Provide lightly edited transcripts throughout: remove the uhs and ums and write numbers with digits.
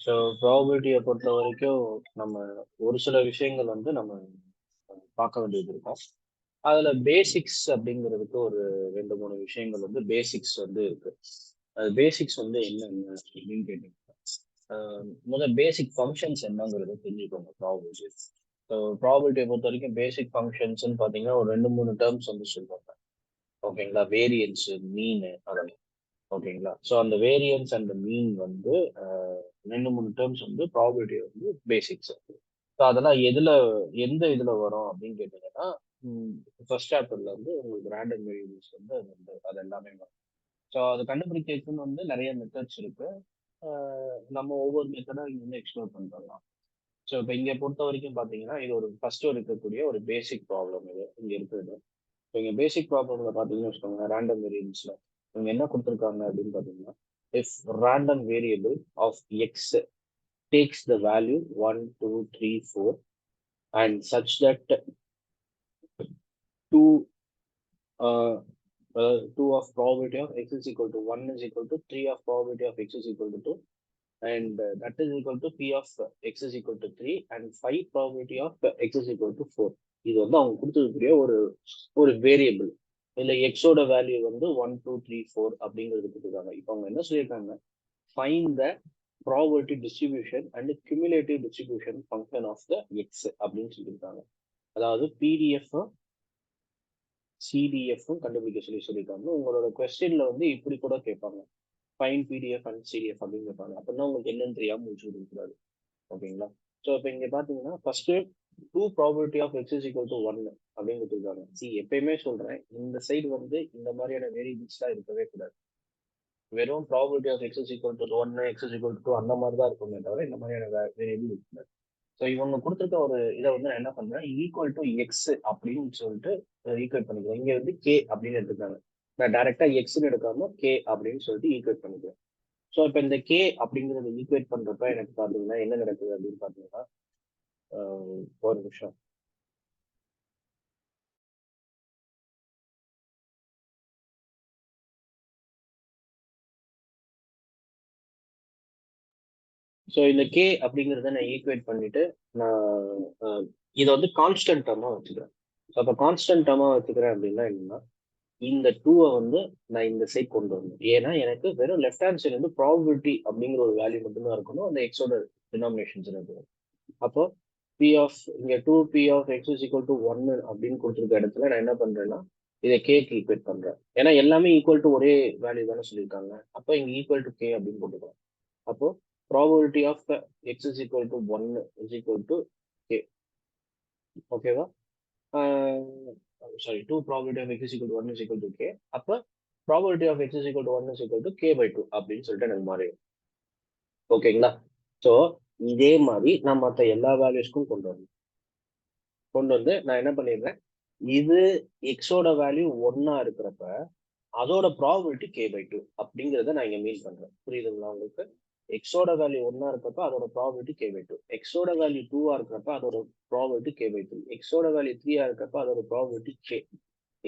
So ப்ராபபிலிட்டியை பொறுத்த வரைக்கும் நம்ம ஒரு சில விஷயங்கள் வந்து நம்ம பார்க்க வேண்டியது இருக்கும். அதுல பேசிக்ஸ் அப்படிங்கிறதுக்கு ஒரு 2 3 விஷயங்கள் வந்து பேசிக்ஸ் வந்து இருக்கு. அது பேசிக்ஸ் வந்து என்னென்ன அப்படின்னு கேட்டீங்கன்னா, முதல் பேசிக் ஃபங்க்ஷன்ஸ் என்னங்கிறத தெரிஞ்சுக்கோங்க ப்ராபபிலிட்டி. ஸோ ப்ராபபிலிட்டியை பொறுத்த வரைக்கும் பேசிக் ஃபங்க்ஷன்ஸ்னு பார்த்தீங்கன்னா ஒரு 2 3 டேர்ம்ஸ் வந்து சொல்லுவாங்க. ஓகேங்களா? வேரியன்ஸ், மீன் அதெல்லாம். ஓகேங்களா? ஸோ அந்த வேரியன்ஸ் அண்ட் மீன் வந்து 2 3 டேர்ம்ஸ் வந்து ப்ராபபிலிட்டி வந்து பேசிக்ஸ். ஸோ அதெல்லாம் எந்த இதுல வரும் அப்படின்னு கேட்டீங்கன்னா, ஃபர்ஸ்ட் சாப்டர்ல வந்து உங்களுக்கு ரேண்டம் வேரியபிள்ஸ் வந்து அது எல்லாமே வரும். ஸோ அது கண்டுபிடிக்கிறதுக்குன்னு வந்து நிறைய மெத்தட்ஸ் இருக்கு. நம்ம ஒவ்வொரு மெத்தடா இங்க வந்து எக்ஸ்ப்ளோர் பண்ணிடலாம். ஸோ இப்போ இங்க பொறுத்த வரைக்கும் பார்த்தீங்கன்னா, இது ஒரு ஃபர்ஸ்ட் இருக்கக்கூடிய ஒரு பேசிக் ப்ராப்ளம் இது இங்க இருக்குது. இப்போ இங்க பேசிக் ப்ராப்ளம்ல பார்த்தீங்கன்னு வச்சுக்கோங்க, ரேண்டம் வேரியபிள்ஸ்ல இவங்க என்ன கொடுத்துருக்காங்க அப்படின்னு பார்த்தீங்கன்னா, if random variable of X takes the value 1, 2, 3, 4 and such that 2 2 of probability of x is equal to 1 is equal to 3 of probability of x is equal to 2 and that is equal to p of x is equal to 3 and 5 probability of x is equal to 4. இது வந்து அவங்க கொடுத்துருக்கக்கூடிய ஒரு ஒரு variable. இதுல எக்ஸோட value வந்து 1, 2, 3, 4 அப்படிங்கிறது கொடுத்துருக்காங்க. இப்போ அவங்க என்ன சொல்லியிருக்காங்க, find the probability distribution and cumulative distribution function of the x அப்படின்னு சொல்லியிருக்காங்க. அதாவது பிடிஎஃப் சிடிஎஃப்பும் கண்டுபிடிக்க சொல்லியிருக்காங்க. உங்களோட கொஸ்டின்ல வந்து இப்படி கூட கேட்பாங்க, ஃபைன் பிடிஎஃப் அண்ட் சிடிஎஃப் அப்படின்னு கேட்பாங்க. அப்படின்னா உங்களுக்கு என்னன்னு தெரியாம முடிச்சு கூடாது. ஓகேங்களா? ஸோ இப்போ இங்க பாத்தீங்கன்னா first 2 probability of X is equal to 1 அப்படின்னு கொடுத்துருக்காங்க. எப்பயுமே சொல்றேன், இந்த சைடு வந்து இந்த மாதிரியான வேரியபிள்ஸ்லாம் இருக்கவே கூடாது. வெறும் probability of X is equal to 1, X is equal to 2 அந்த மாதிரி தான் இருக்குமே தவிர இந்த மாதிரியான வேரியபிள் இருக்கக்கூடாது. ஸோ இவங்க கொடுத்துருக்க ஒரு இதை வந்து நான் என்ன பண்றேன், ஈக்குவல் டு எக்ஸ் அப்படின்னு சொல்லிட்டு ஈக்குவேட் பண்ணிக்கிறேன். இங்க வந்து கே அப்படின்னு எடுத்துக்காங்க. நான் டைரக்டா எக்ஸ்ன்னு எடுக்காம கே அப்படின்னு சொல்லிட்டு ஈக்குவேட் பண்ணிக்கிறேன். ஸோ இப்போ இந்த கே அப்படிங்கிறத ஈக்குவேட் பண்றப்ப எனக்கு பாத்தீங்கன்னா என்ன நடக்குது அப்படின்னு பாத்தீங்கன்னா, ஒரு நிமிஷம். ஸோ இந்த கே அப்படிங்கிறத நான் ஈக்குவேட் பண்ணிட்டு நான் இதை வந்து கான்ஸ்டன்ட் டேர்மா வச்சுக்கிறேன். ஸோ அப்போ கான்ஸ்டன்ட் டேர்மா வச்சுக்கிறேன் அப்படின்னா என்னன்னா, இந்த டூவை வந்து நான் இந்த சைட் கொண்டு வரணும். ஏன்னா எனக்கு வெறும் லெஃப்ட் ஹேண்ட் சைடு வந்து ப்ராபபிலிட்டி அப்படிங்கிற ஒரு வேல்யூ மட்டும்தான் இருக்கணும், அந்த எக்ஸோட டினாமினேஷன்ஸ் இருக்கணும். அப்போ பி ஆஃப் இங்க 2p of X is equal to 1 அப்படின்னு கொடுத்துருக்க இடத்துல நான் என்ன பண்றேன்னா, இதை கேக்கு ஈக்குவேட் பண்றேன். ஏன்னா எல்லாமே ஈக்குவல் டு ஒரே வேல்யூ தானே சொல்லியிருக்காங்க. அப்போ இங்க ஈக்குவல் டு கே அப்படின்னு போட்டுக்கலாம். அப்போ probability of X is equal to 1 is equal to K. ஓகேவா? Sorry, 2 probability of x is equal to 1 is equal to k. அப்ப probability of x is equal to 1 is equal to k by 2 அப்படின்னு சொல்லிட்டு எனக்கு மாறிடும். ஓகேங்களா? So இதே மாதிரி நான் மற்ற எல்லா வேல்யூஸ்க்கும் கொண்டு வந்து நான் என்ன பண்ணிடுறேன், இது எக்ஸோட வேல்யூ 1 இருக்கிறப்ப அதோட ப்ராபபிலிட்டி கே பை 2 அப்படிங்கிறத நான் இங்க மீன் பண்றேன். புரியுதுங்களா உங்களுக்கு? எக்ஸோட வேல்யூ 1 இருக்கப்ப அதோட ப்ராபபிலிட்டி கே பை 2, எக்ஸோட வேல்யூ 2 இருக்கிறப்ப அதோட ப்ராபபிலிட்டி கே பை 3, எக்ஸோட வேல்யூ 3 இருக்கப்ப அதோட ப்ராபபிலிட்டி கே,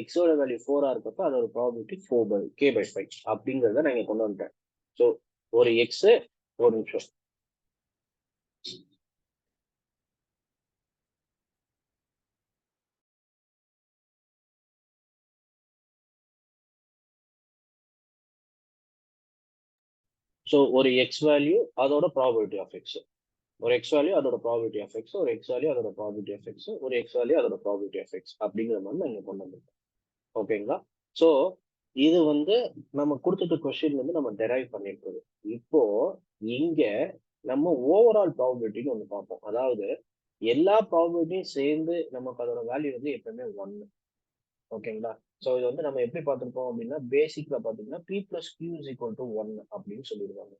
எக்ஸோட வேல்யூ 4 இருக்கப்ப அதோட ப்ராபபிலிட்டி 4 பை கே பை 5 அப்படிங்கிறத நான் இங்க கொண்டு வந்துட்டேன். ஸோ ஒரு எக்ஸ், ஒரு நிமிஷம். ஸோ ஒரு எக்ஸ் வேல்யூ அதோட ப்ராபபிலிட்டி ஆஃப் எக்ஸ், ஒரு எக்ஸ் வேல்யூ அதோட ப்ராபபிலிட்டி ஆஃப் எக்ஸ், ஒரு எக்ஸ் வேல்யூ அதோட ப்ராபபிலிட்டி ஆஃப் எக்ஸ், ஒரு எக்ஸ் வேல்யூ அதோட ப்ராபபிலிட்டி ஆஃப் எக்ஸ் அப்படிங்கிற மாதிரி நான் இங்க கொண்டு வந்திருக்கேன். ஓகேங்களா? ஸோ இது வந்து நம்ம கொடுத்துட்ட கொஸ்டின்ல இருந்து நம்ம டெரைவ் பண்ணிருக்கிறது. இப்போ இங்க நம்ம ஓவரால் ப்ராபபிலிட்டின்னு ஒன்று பார்ப்போம். அதாவது எல்லா ப்ராபபிலிட்டியும் சேர்ந்து நமக்கு அதோட வேல்யூ வந்து எப்பவுமே 1. ஓகேங்களா? ஸோ இது வந்து நம்ம எப்படி பார்த்துருப்போம் அப்படின்னா, பேசிக்ல பார்த்தீங்கன்னா P plus Q is equal to 1 அப்படின்னு சொல்லிடுவாங்க.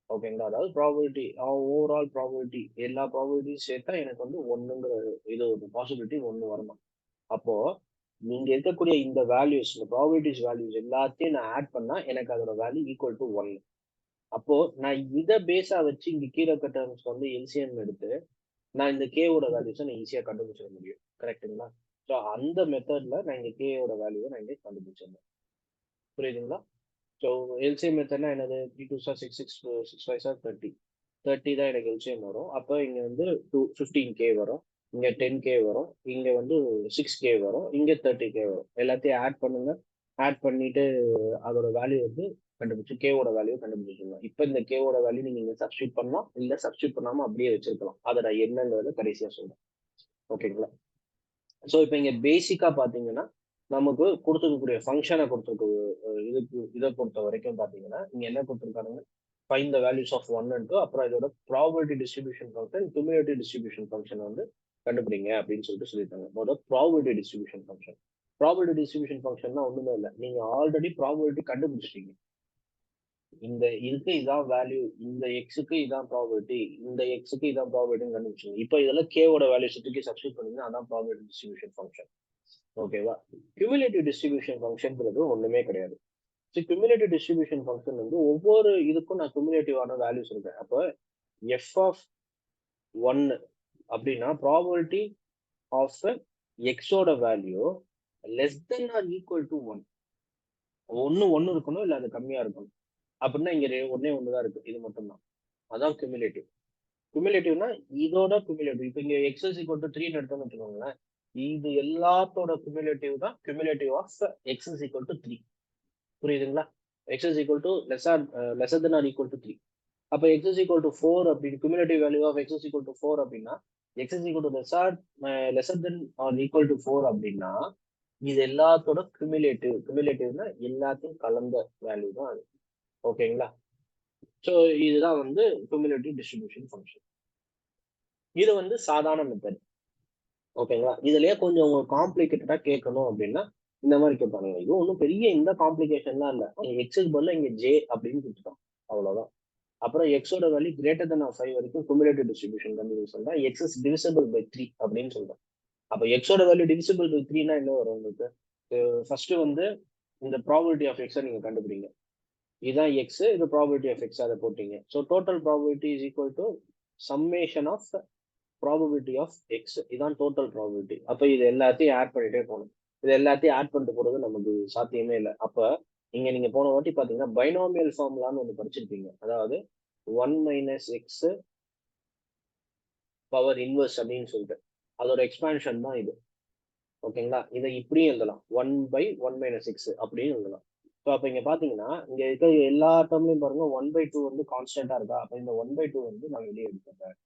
ஓகேங்களா? அதாவது ப்ராபபிலிட்டி ஓவரால் ப்ராபபிலிட்டி எல்லா ப்ராபபிலிட்டியும் சேர்த்தா எனக்கு வந்து 1ங்கிற இது ஒரு பாசிபிலிட்டி 1 வரணும். அப்போ நீங்க இருக்கக்கூடிய இந்த வேல்யூஸ், இந்த ப்ராபபிலிட்டிஸ் வேல்யூஸ் எல்லாத்தையும் நான் ஆட் பண்ணா எனக்கு அதோட வேல்யூ ஈக்குவல் டு 1. அப்போ நான் இதை பேஸா வச்சு இங்க கீழே டேர்ம்ஸ் வந்து எல்சிஎம் எடுத்து நான் இந்த கேவோட வேல்யூஸை நான் ஈஸியா கண்டுபிடிச்சிட முடியும். கரெக்டுங்களா? ஸோ அந்த மெத்தட்ல நான் இங்க கேவோட வேல்யூவை நான் இங்க கண்டுபிடிச்சிருந்தேன். புரியுதுங்களா? ஸோ எல்சிஎம் மெத்தட்னா என்னது? 3 2 6 6 6 5 30. 30 தான் எனக்கு எல்சிஎம் வரும். அப்போ இங்க வந்து 15K வரும், இங்க 10K வரும், இங்க வந்து 6K வரும், இங்க 30K வரும். எல்லாத்தையும் ஆட் பண்ணுங்க. ஆட் பண்ணிட்டு அதோட வேல்யூ வந்து கண்டுபிடிச்சு கேவோட வேல்யூ கண்டுபிடிச்சிடலாம். இப்போ இந்த கேவோட வேல்யூ நீங்க இங்க சப்ஸ்டியூட் பண்ணலாம், இல்ல சப்ஸ்டியூட் பண்ணாம அப்படியே வச்சிருக்கலாம். அதை நான் என்னங்கிறத கடைசியா சொல்றேன். ஓகேங்களா? ஸோ இப்போ இங்க பேசிக்கா பாத்தீங்கன்னா நமக்கு கொடுத்துருக்கக்கூடிய ஃபங்க்ஷனை இதுக்கு இதை பொறுத்த வரைக்கும் பாத்தீங்கன்னா இங்க என்ன கொடுத்துருக்காங்க, find the values of 1 and 2, அப்புறம் இதோட probability distribution function, cumulative distribution function வந்து கண்டுபிடிங்க அப்படின்னு சொல்லிட்டு சொல்லியிருக்காங்க. முதல் probability distribution function. Probability distribution ஃபங்க்ஷன்னா ஒண்ணுமே இல்லை, நீங்க ஆல்ரெடி ப்ராபபிலிட்டி கண்டுபிடிச்சிட்டீங்க. இந்த இதுக்கு இதான் வேல்யூ, இந்த எக்ஸுக்கு இதான் ப்ராபபிலிட்டி, இந்த எக்ஸுக்கு இதான் ப்ராபபிலிட்டின்னு கண்டுபிடிச்சிங்க. இப்போ இதெல்லாம் கேவோட வேல்யூ தூக்கி சப்ஸ்டியூட் பண்ணீங்கன்னா அதான் ப்ராபபிலிட்டி டிஸ்ட்ரிபியூஷன் ஃபங்க்ஷன். ஓகேவா? கியூமுலேட்டிவ் டிஸ்ட்ரிபியூஷன் ஃபங்க்ஷன்ங்கிறது ஒண்ணுமே கிடையாது. ஸோ கியூமுலேட்டிவ் டிஸ்ட்ரிபியூஷன் ஃபங்க்ஷன் வந்து ஒவ்வொரு இதுக்கும் நான் கியூமுலேட்டிவான வேல்யூஸ் இருக்கேன். அப்போ எஃப் ஆஃப் 1 அப்படின்னா ப்ராபபிலிட்டி ஆஃப் எக்ஸோட value less than or equal to 1. ஒன்னு இருக்கணும், இல்ல அது கம்மியா இருக்கணும். அப்படின்னா இங்க ஒன்னே ஒண்ணுதான் இருக்கு, இது மட்டும் தான். அதான் கியூமுலேட்டிவ். கியூமுலேட்டிவ்னா இதோட கியூமுலேட்டிவ். இப்போ இங்க எக்ஸ் இஸ் ஈக்குவல் டு 3 எடுத்தோம்னு வச்சுக்கோங்களேன், இது எல்லாத்தோட கியூமுலேட்டிவ் தான் cumulative of X is equal to 3. புரியுதுங்களா? X is equal to lesser than or equal to 3. அப்போ எக்ஸ் இஸ் ஈக்குவல் டு 4 அப்படின்னு cumulative value of X is equal to 4 அப்படின்னா X is equal to lesser than or equal to 4 அப்படின்னா இது எல்லாத்தோட கியூமுலேட்டிவ்னா எல்லாத்தையும் கலந்த value தான் அது. ஓகேங்களா? ஸோ இதுதான் வந்து கியூமுலேட்டிவ் டிஸ்ட்ரிபியூஷன் ஃபங்க்ஷன். இது வந்து சாதாரண மெத்தட். ஓகேங்களா? இதுலயே கொஞ்சம் உங்களுக்கு காம்ப்ளிகேட்டடா கேட்கணும் அப்படின்னா இந்த மாதிரி கேட்பாங்க. இது ஒன்றும் பெரிய இந்த காம்ப்ளிகேஷன்லாம் இல்லை, எக்ஸுக்கு பதிலா இங்க ஜே அப்படின்னு கொடுத்துட்டோம், அவ்வளவுதான். அப்புறம் எக்ஸோட வேல்யூ கிரேட்டர் தென் 5 வரைக்கும் குமுலேட்டிவ் டிஸ்ட்ரிபியூஷன் கண்டுபிடிச்சா எக்ஸ் இஸ் டிவிசிபிள் பை 3 அப்படின்னு சொல்றோம். அப்போ எக்ஸோட வேல்யூ டிவிசிபிள் பை 3னா என்ன வரும் உங்களுக்கு? ஃபர்ஸ்ட் வந்து இந்த ப்ராபபிலிட்டி ஆஃப் எக்ஸை நீங்க கண்டுபிடிங்க. இதுதான் எக்ஸ், இது ப்ராபபிலிட்டி ஆஃப் எக்ஸ், அதை போட்டீங்க. So total probability is equal to summation of probability of X. இதான் டோட்டல் ப்ராபபிலிட்டி. அப்போ இது எல்லாத்தையும் ஆட் பண்ணிட்டே போகணும். இது எல்லாத்தையும் ஆட் பண்ணிட்டு போறது நமக்கு சாத்தியமே இல்லை. அப்ப நீங்க போன வாட்டி பாத்தீங்கன்னா பைனாமியல் ஃபார்முலான்னு ஒண்ணு படிச்சிருப்பீங்க. அதாவது 1 மைனஸ் எக்ஸ் பவர் இன்வெர்ஸ் அப்படின்னு சொல்லிட்டு அதோட எக்ஸ்பான்ஷன் தான் இது. ஓகேங்களா? இதை இப்படியும் எழுதலாம், 1 by 1 மைனஸ் எக்ஸ் அப்படின்னு எழுதலாம். ஸோ அப்போ இங்க பாத்தீங்கன்னா இங்க இருக்க எல்லா டேர்ம்லையும் பாருங்க 1/2 வந்து கான்ஸ்டன்டா இருக்கா. அப்ப இந்த 1/2 வந்து நான் வெளியே எடுத்துறேன்.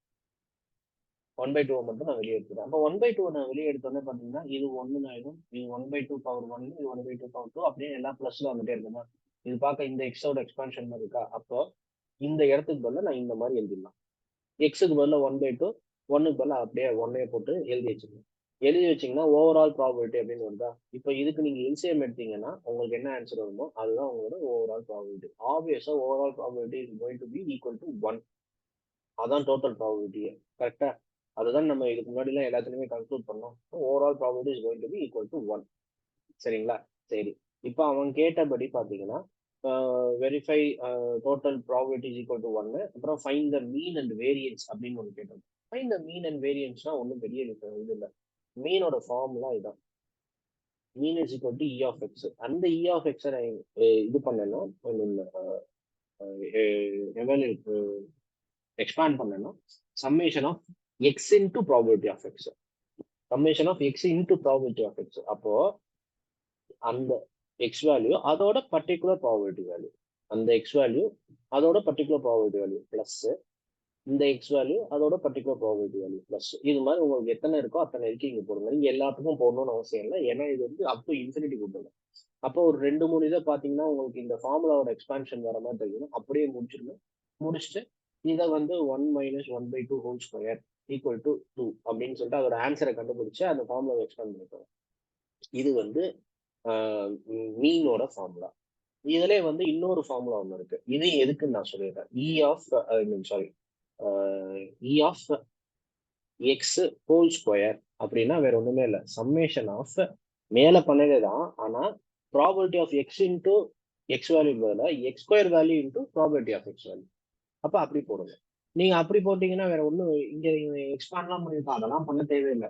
1/2 மட்டும் நான் வெளியே எடுத்துறேன். அப்போ 1/2 நான் வெளியே எடுத்தோன்னே பாத்தீங்கன்னா இது 1 ஆயிடும், இது 1/2 பவர் 1, இது 1/2 பவர் 2 அப்படியே எல்லா பிளஸ்ல வந்துட்டே இருக்குமா. இது பார்க்க இந்த எக்ஸோட எக்ஸ்பான்ஷன் இருக்கா. அப்போ இந்த இடத்துக்கு பதிலா நான் இந்த மாதிரி எழுதிடலாம். எக்ஸுக்கு பதிலா 1/2, 1க்கு பதிலா அப்படியே 1 போட்டு எழுதி வச்சுக்கணும். எழுதி வச்சீங்கன்னா ஓவரால் ப்ராபபிலிட்டி அப்படின்னு வருதா. இப்போ இதுக்கு நீங்க எல்சிஎம் எடுத்தீங்கன்னா உங்களுக்கு என்ன ஆன்சர் வருமோ அதுதான் உங்களோட overall probability. Obviously overall probability is going to be equal to 1. அதான் டோட்டல் ப்ராபபிலிட்டியே. கரெக்டா? அதுதான் நம்ம இதுக்கு முன்னாடி எல்லாம் எல்லாத்துலயுமே கன்க்ளூட் பண்ணோம். Overall probability is going to be equal to 1. சரிங்களா? சரி, இப்போ அவன் கேட்டபடி பாத்தீங்கன்னா verify total probability is equal to 1, அப்புறம் find the mean and variance அப்படின்னு ஒன்று கேட்டோம். ஃபைண்ட் த மீன் அண்ட் வேரியன்ஸ்னா ஒன்றும் பெரிய இது இல்லை. மீனோட ஃபார்ம்லாம் இதான், mean is equal to E of X. அந்த இ ஆஃப் எக்ஸை இது பண்ணணும், எக்ஸ்பேண்ட் பண்ணணும். Summation of X into probability of X, summation of X into probability of X. அப்போ அந்த எக்ஸ் வேல்யூ அதோட பர்டிகுலர் ப்ராபபிலிட்டி வேல்யூ, அந்த எக்ஸ் வேல்யூ அதோட பர்டிகுலர் ப்ராபபிலிட்டி வேல்யூ பிளஸ் இந்த எக்ஸ் வேல்யூ அதோட பர்டிகுலர் ப்ராபபிலிட்டி வேல்யூ பிளஸ். இது மாதிரி உங்களுக்கு எத்தனை இருக்கோ அத்தனை இருக்கு இங்க போடுங்க. இங்க எல்லாத்துக்கும் போடணும்னு அவசியம் இல்லை, ஏன்னா இது வந்து அப் டு இன்ஃபினிட்டி கொடுத்துருங்க. அப்போ ஒரு 2-3 இதை பாத்தீங்கன்னா உங்களுக்கு இந்த ஃபார்முலாவோட எக்ஸ்பான்ஷன் வர மாதிரி தெரியும். அப்படியே முடிச்சிருங்க. முடிச்சுட்டு இதை வந்து 1 minus 1/2 whole square equal to 2 அப்படின்னு சொல்லிட்டு அதோட ஆன்சரை கண்டுபிடிச்சு அந்த ஃபார்முலாவை எக்ஸ்பேண்ட் பண்ணிக்கோங்க. இது வந்து மீனோட ஃபார்முலா. இதுல வந்து இன்னொரு ஃபார்முலா ஒன்று இருக்கு. இது எதுக்குன்னு நான் சொல்லிடுறேன். இ ஆஃப் எக்ஸ் ஹோல் ஸ்கொயர் அப்படின்னா வேற ஒண்ணுமே இல்லை, சம்மேஷன் ஆஃப் மேல பண்ணதே தான், ஆனா probability of X into X value பதிலா X square value into probability of X value. அப்ப அப்படி போடுங்க. நீங்க அப்படி போட்டீங்கன்னா வேற ஒண்ணும் இங்க எக்ஸ்பேண்ட்லாம் பண்ணிருக்கோம், அதெல்லாம் பண்ண தேவையில்லை.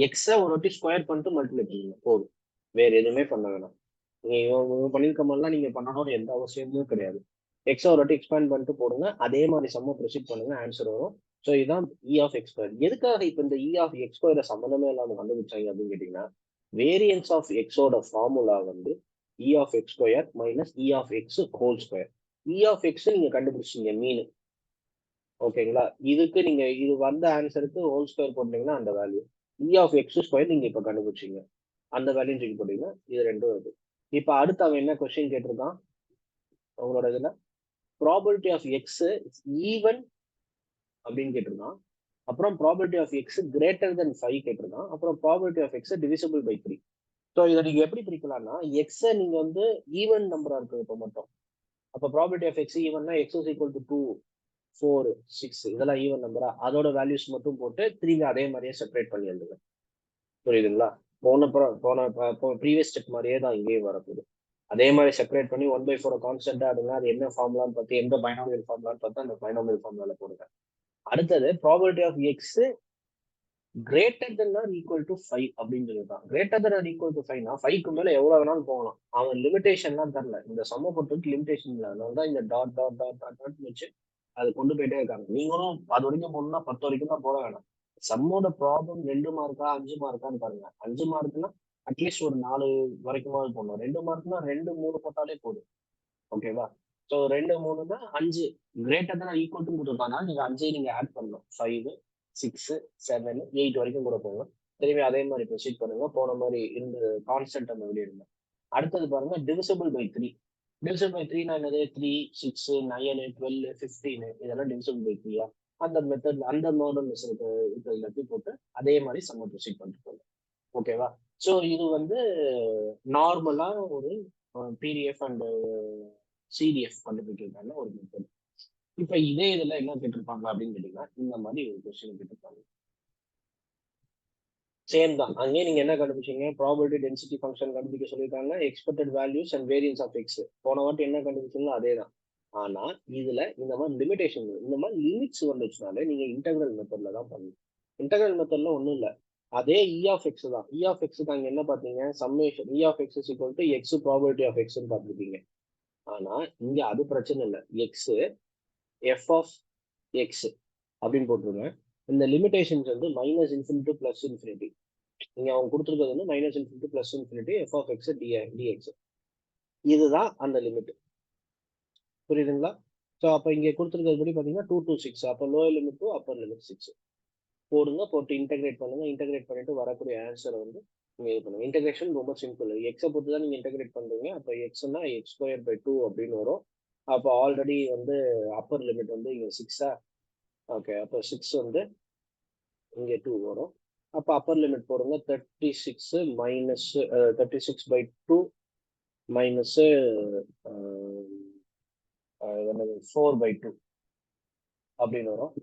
எக்ஸை ஒரு வாட்டி ஸ்கொயர் பண்ணிட்டு மல்டிப்ளை பண்ணுங்க போதும், வேற எதுவுமே பண்ண வேணாம். நீங்க பண்ணிருக்க மாதிரிலாம் நீங்க பண்ணணும்னு எந்த அவசியமும் கிடையாது. எக்ஸை ஒரு வாட்டி எக்ஸ்பேண்ட் பண்ணிட்டு போடுங்க, அதே மாதிரி சம்ம ப்ரொசீட் பண்ணுங்க, ஆன்சர் வரும். ஸோ இதுதான் இ ஆஃப் எக்ஸ் ஸ்கொயர். எதுக்காக இப்போ இந்த இ ஆஃப் எக்ஸ் ஸ்கொயரை சம்மந்தமே இல்லாமல் கண்டுபிடிச்சாங்க அப்படின்னு கேட்டீங்கன்னா, வேரியன்ஸ் ஆஃப் எக்ஸோட ஃபார்முலா வந்து E of X square minus E of X whole square. E of X நீங்க கண்டுபிடிச்சிங்க மீன், ஓகேங்களா? இதுக்கு நீங்க இது வந்த ஆன்சருக்கு ஹோல் ஸ்கொயர் போட்டீங்கன்னா அந்த value. E of X square நீங்க இப்போ கண்டுபிடிச்சிங்க, அந்த வேல்யூ தூக்கி போட்டீங்கன்னா இது ரெண்டும் இது. இப்போ அடுத்து அவன் என்ன கொஸ்டின் கேட்டிருக்கான் உங்களோட இதுல, ப்ராபபிலிட்டி ஆஃப் எக்ஸ் ஈவன் அப்படின்னு கேட்டிருக்கான். அப்புறம் probability of X greater than 5 கேட்டிருக்கான். அப்புறம் probability of X divisible by 3. So இதை நீங்க எப்படி பிரிக்கலாம்னா, எக்ஸை நீங்க வந்து ஈவன் நம்பரா இருக்கு இப்போ மட்டும். அப்போ ப்ராபபிலிட்டி ஆஃப் எக்ஸ் ஈவன்னா எக்ஸ் இஸ் ஈக்குவல் டு 2, 4, 6 இதெல்லாம் ஈவன் நம்பரா, அதோட வேல்யூஸ் மட்டும் போட்டு திரும்பி அதே மாதிரியே செப்பரேட் பண்ணி எழுதுங்க. புரியுதுங்களா? ப்ரீவியஸ் ஸ்டெப் மாதிரியே தான் இங்கேயும் வரப்போகுது. அதே மாதிரி செப்பரேட் பண்ணி 1/4 கான்ஸ்டன்டா எடுங்க, அது என்ன ஃபார்முலான்னு பார்த்து எந்த பைனாமியல் ஃபார்முலான்னு பார்த்தா அந்த பைனாமியல் ஃபார்முலால போடுங்க. அடுத்தது probability of X greater than or equal to 5 அப்படின்னு சொல்லியிருக்கான். Greater than or equal to 5னா 5க்கு மேல எவ்வளவு வேணாலும் போகலாம். அவன் லிமிடேஷன்லாம் தரல, இந்த சம்ம பொறுத்தவரைக்கும் லிமிடேஷன் இல்லை. அதனால தான் இந்த dot dot dot dot dot வச்சு அது கொண்டு போயிட்டே இருக்காங்க. நீங்களும் அது வரைக்கும் போகணும்னா 10 வரைக்கும் தான் போட வேணாம். சம்மோட ப்ராப்ளம் 2 மார்க்கா 5 மார்க்கான்னு பாருங்க. 5 மார்க்னா அட்லீஸ்ட் ஒரு 4 வரைக்குமாவது போடணும். 2 மார்க்னா 2, 3 போட்டாலே போதும். ஓகேவா? So 2, 3னா 5 greater than equal to கொடுத்துருக்காங்க. நீங்க 5 நீங்க ஆட் பண்ணணும். 5, 6, 7, 8 வரைக்கும் கூட போங்க. திரும்பி அதே மாதிரி ப்ரொசீட் பண்ணுங்க. போன மாதிரி இந்த கான்ஸ்டன்ட் அந்த வெளியிடுங்க. அடுத்தது பாருங்க டிவிசிபிள் பை 3. டிவிசிபிள் பை 3னா என்னது? 3, 6, 9, 12, 15 இதெல்லாம் டிவிசிபிள் பை 3யா? அந்த மெத்தட் அந்த மாடல் எல்லாத்தையும் போட்டு அதே மாதிரி சம்ம ப்ரொசீட் பண்ணிட்டு போங்க. ஓகேவா? ஸோ இது வந்து நார்மலா ஒரு பிடிஎஃப் அண்ட் சிடிஎஃப் கண்டுபிடிக்கிறதுக்கான ஒரு மெத்தட். இப்ப இதே இதுல என்ன கேட்டிருப்பாங்க அப்படின்னு கேட்டீங்கன்னா, இந்த மாதிரி ஒரு கொஸ்டின் கேட்டிருப்பாங்க. சேம் தான். அங்கேயே நீங்க என்ன கண்டுபிடிச்சீங்க? ப்ராபபிலிட்டி டென்சிட்டி ஃபங்க்ஷன் கண்டுபிடிக்க சொல்லியிருக்காங்க, expected values and variance of X. போன வாட்டி என்ன கண்டுபிடிச்சீங்களோ அதே தான். ஆனா இதுல இந்த மாதிரி லிமிடேஷன், இந்த மாதிரி லிமிட்ஸ் வந்துச்சுனாலே நீங்க இன்டெகிரல் மெத்தட்ல தான் பண்ணணும். இன்டெகிரல் மெத்தட்ல ஒண்ணும் இல்லை, அதே இ ஆஃப் எக்ஸ் தான். இ ஆஃப் எக்ஸ் அங்க என்ன பார்த்தீங்க? Summation E of X equal to X probability of எக்ஸ்ன்னு பார்த்துருக்கீங்க. ஆனா இங்க அது பிரச்சனை இல்லை. எக்ஸ் எஃப் ஆஃப் எக்ஸ் அப்படின்னு போட்டுருங்க. இந்த லிமிடேஷன்ஸ் வந்து மைனஸ் இன்ஃபினிட்டி பிளஸ் இன்ஃபினிட்டி. நீங்க அவங்க கொடுத்துருக்கிறது வந்து minus infinity plus infinity F of X dx. இதுதான் அந்த லிமிட். புரியுதுங்களா? ஸோ அப்போ இங்கே கொடுத்துருக்கிறது படி பார்த்தீங்கன்னா 2 to 6. அப்போ லோயர் லிமிட் 2, அப்பர் லிமிட் 6 போடுங்க. போட்டு இன்டெகிரேட் பண்ணுங்க. இன்டெகிரேட் பண்ணிட்டு வரக்கூடிய ஆன்சரை வந்து நீங்க இது பண்ணுங்க. இன்டெகிரேஷன் ரொம்ப சிம்பிள். எக்ஸை பொறுத்து தான் நீங்க இன்டெகிரேட் பண்றீங்க. அப்போ எக்ஸ்னா எக்ஸ் ஸ்கொயர் பை 2 அப்படின்னு வரும். அப்போ ஆல்ரெடி வந்து அப்பர் லிமிட் வந்து இங்கே 6ஆ? ஓகே, அப்போ 6 வந்து இங்கே 2 வரும். அப்போ அப்பர் லிமிட் போடுங்க. 36 மைனஸ் 36 பை 2 மைனஸ் 4 பை 2 அப்படின்னு வரும்.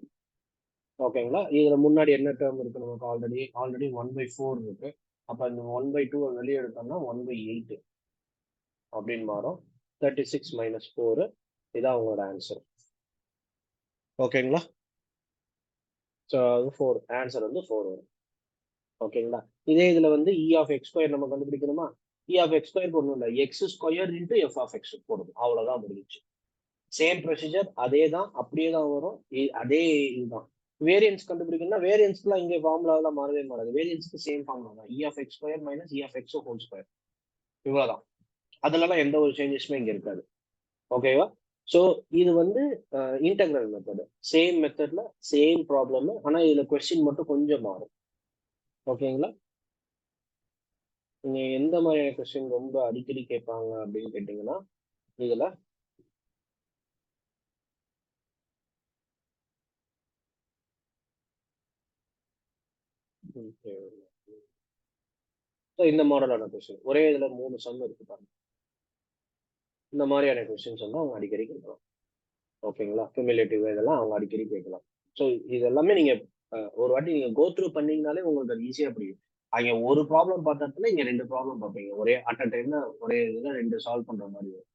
ஓகேங்களா? இதுல முன்னாடி என்ன டேர்ம் இருக்கு? நமக்கு ஆல்ரெடி 1/4 இருக்கு. அப்ப இந்த 1/2 வெளியே எடுத்தோம்னா 1/8 அப்படின்னு மாறும். 36 மைனஸ் 4 இதான் உங்களோட ஆன்சர். ஓகேங்களா? ஸோ 4 ஆன்சர் வந்து 4 வரும். ஓகேங்களா? இதே இதுல வந்து இ ஆஃப் எக்ஸ் ஸ்கொயர் நம்ம கண்டுபிடிக்கணுமா? இ ஆஃப் எக்ஸ் ஸ்கொயர் போடணும் இல்லை, X square into F of X போடணும். அவ்வளவுதான் முடிஞ்சிச்சு. சேம் ப்ரொசீஜர் அதே தான், அப்படியே தான் வரும். அதே இதுதான். வேரியன்ஸ் கண்டுபிடிக்கணும்னா வேரியன்ஸ்க்குலாம் இங்கே ஃபார்முலாவெல்லாம் மாறவே மாறாது. வேரியன்ஸ்க்கு சேம் ஃபார்முலா தான், E of X square minus E of X whole square. இவ்வளோதான். அதுலலாம் எந்த ஒரு சேஞ்சஸுமே இங்கே இருக்காது. ஓகேவா? ஸோ இது வந்து இன்டெக்ரல் மெத்தடு. சேம் மெத்தட்ல சேம் ப்ராப்ளம், ஆனால் இதில் கொஸ்டின் மட்டும் கொஞ்சம் மாறும். ஓகேங்களா? நீங்க எந்த மாதிரியான கொஸ்டின் ரொம்ப அடிக்கடி கேட்பாங்க அப்படின்னு கேட்டீங்கன்னா, இதுல இந்த மாடலான கொஸ்டின் ஒரே இதுல 3 சம் இருக்கு பாருங்க. இந்த மாதிரியான கொஸ்டின்ஸ் வந்து அவங்க அடிக்கடி கேட்கலாம். ஓகேங்களா? கியூமுலேட்டிவ் இதெல்லாம் அவங்க அடிக்கடி கேட்கலாம். ஸோ இது எல்லாமே நீங்க ஒரு வாட்டி நீங்க கோ த்ரூ பண்ணீங்கனாலே உங்களுக்கு அது ஈஸியா புரியும். அங்க ஒரு ப்ராப்ளம் பார்த்ததுல இங்க 2 ப்ராப்ளம் பார்ப்பீங்க. ஒரே அட் அ டைம்ல ஒரே இதுல 2 சால்வ் பண்ற மாதிரி வரும்.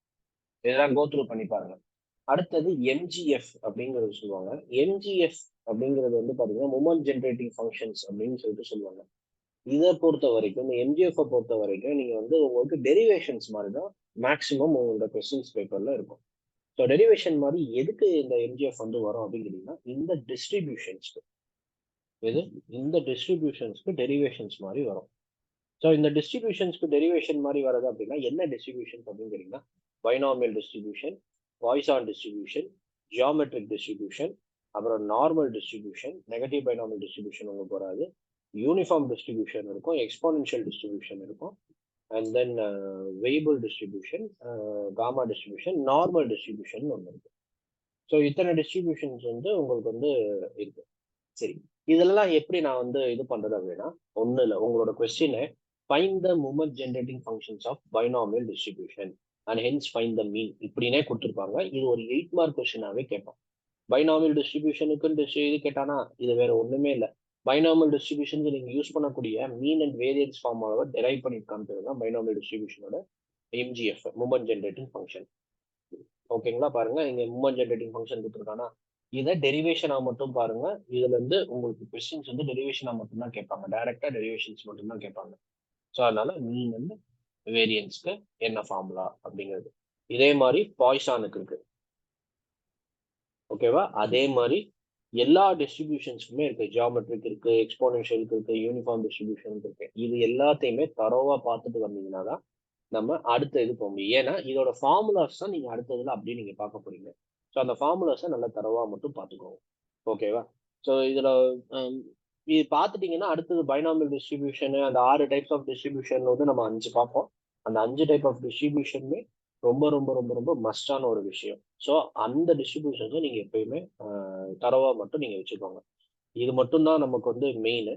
இதெல்லாம் கோ த்ரூ பண்ணி பாருங்க. அடுத்தது எம்ஜிஎஃப் அப்படிங்கிறது சொல்லுவாங்க. எம்ஜிஎஃப் அப்படிங்கிறது வந்து பாத்தீங்கன்னா மொமெண்ட் ஜென்ரேட்டிங் ஃபங்க்ஷன்ஸ் அப்படின்னு சொல்லிட்டு சொல்லுவாங்க. இதை பொறுத்த வரைக்கும், இந்த எம்ஜிஎஃப் பொறுத்த வரைக்கும் நீங்க வந்து உங்களுக்கு டெரிவேஷன்ஸ் மாதிரி தான் மேக்சிமம் உங்களோட கொஸ்டின்ஸ் பேப்பர்ல இருக்கும். ஸோ டெரிவேஷன் மாதிரி எதுக்கு இந்த எம்ஜிஎஃப் வந்து வரும் அப்படின்னு கேட்டீங்கன்னா, இந்த டிஸ்ட்ரிபியூஷன்ஸ்க்கு இந்த டிஸ்ட்ரிபியூஷன்ஸ்க்கு டெரிவேஷன்ஸ் மாதிரி வரும். ஸோ இந்த டிஸ்ட்ரிபியூஷன்ஸ்க்கு டெரிவேஷன் மாதிரி வருது அப்படின்னா என்ன டிஸ்ட்ரிபியூஷன் அப்படின்னு கேட்டீங்கன்னா, binomial distribution, Poisson distribution, geometric distribution, அப்புறம் normal distribution, negative binomial distribution உங்களுக்கு வராது, யூனிஃபார்ம் டிஸ்ட்ரிபியூஷன் இருக்கும், எக்ஸ்போனென்ஷியல் டிஸ்ட்ரிபியூஷன் இருக்கும், and then Weibull distribution, gamma distribution, normal distribution ஒன்று இருக்கு. ஸோ இத்தனை டிஸ்ட்ரிபியூஷன்ஸ் வந்து உங்களுக்கு வந்து இருக்கு. சரி, இதெல்லாம் எப்படி நான் வந்து இது பண்றது அப்படின்னா, ஒண்ணு இல்லை, உங்களோட கொஸ்டினை find the moment generating functions of binomial distribution and hence find the mean இப்படினே கொடுத்துருப்பாங்க. இது ஒரு 8 மார்க் கொஸ்டினாவே கேட்பான். பைனாமியல் டிஸ்ட்ரிபியூஷனுக்கு இது கேட்டானா இது வேற ஒண்ணுமே இல்லை. பைனாமியல் டிஸ்ட்ரிபியூஷனுக்கு நீங்க யூஸ் பண்ணக்கூடிய மீன் அண்ட் வேரியன்ஸ் ஃபார்முலாவை டெரைவ் பண்ணி காமிக்கிறது தான் பைனாமியல் டிஸ்ட்ரிபியூஷனோட எம்ஜிஎஃப், மூமெண்ட் ஜென்ரேட்டிங் ஃபங்க்ஷன். ஓகேங்களா? பாருங்க, இங்க மூமெண்ட் ஜென்ரேட்டிங் ஃபங்க்ஷன் கொடுத்துருக்கானா, இதை டெரிவேஷனா மட்டும் பாருங்க. இதுல இருந்து உங்களுக்கு கொஸ்டின்ஸ் வந்து டெரிவேஷனா மட்டும் தான் கேட்பாங்க, டைரக்டா டெரிவேஷன்ஸ் மட்டும் தான் கேட்பாங்க. ஸோ அதனால மீன் வந்து வேரியன்ஸ்க்கு என்ன ஃபார்முலா அப்படிங்கிறது. இதே மாதிரி பாய்சானுக்கு இருக்கு. ஓகேவா? அதே மாதிரி எல்லா டிஸ்ட்ரிபியூஷன்ஸ்க்குமே இருக்கு. ஜியாமெட்ரிக் இருக்கு, எக்ஸ்போனென்ஷியலுக்கு இருக்கு, யூனிஃபார்ம் டிஸ்ட்ரிபியூஷனுக்கு இருக்கு. இது எல்லாத்தையுமே தரோவா பார்த்துட்டு வந்தீங்கன்னா தான் நம்ம அடுத்த இது போக முடியும். ஏன்னா இதோட ஃபார்முலாஸ் தான் நீங்க அடுத்ததுல அப்படியே நீங்க பார்க்க போறீங்க. ஸோ அந்த ஃபார்முலாஸை நல்லா தரவா மட்டும் பார்த்துக்கோங்க. ஓகேவா? ஸோ இதுல இது பார்த்துட்டீங்கன்னா அடுத்தது பைனாமியல் டிஸ்ட்ரிபியூஷன், அந்த 6 டைப்ஸ் ஆஃப் டிஸ்ட்ரிபியூஷன் வந்து நம்ம 5 பார்ப்போம். அந்த 5 டைப் ஆஃப் டிஸ்ட்ரிபியூஷனுமே ரொம்ப ரொம்ப ரொம்ப ரொம்ப மஸ்டான ஒரு விஷயம். ஸோ அந்த டிஸ்ட்ரிபியூஷன்ஸை நீங்க எப்பயுமே தரவா மட்டும் நீங்க வச்சுக்கோங்க. இது மட்டும் தான் நமக்கு வந்து மெயின்.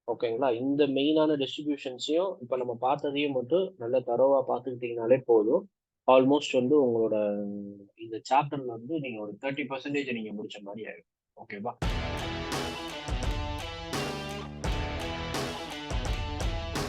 ஓகேங்களா? இந்த மெயினான டிஸ்ட்ரிபியூஷன்ஸையும் இப்போ நம்ம பார்த்ததையும் மட்டும் நல்ல தரோவா பார்த்துக்கிட்டீங்கனாலே போதும். ஆல்மோஸ்ட் வந்து உங்களோட இந்த சாப்டர்ல வந்து நீங்க ஒரு 30% நீங்க முடிச்ச மாதிரி ஆயிடும். ஓகேவா?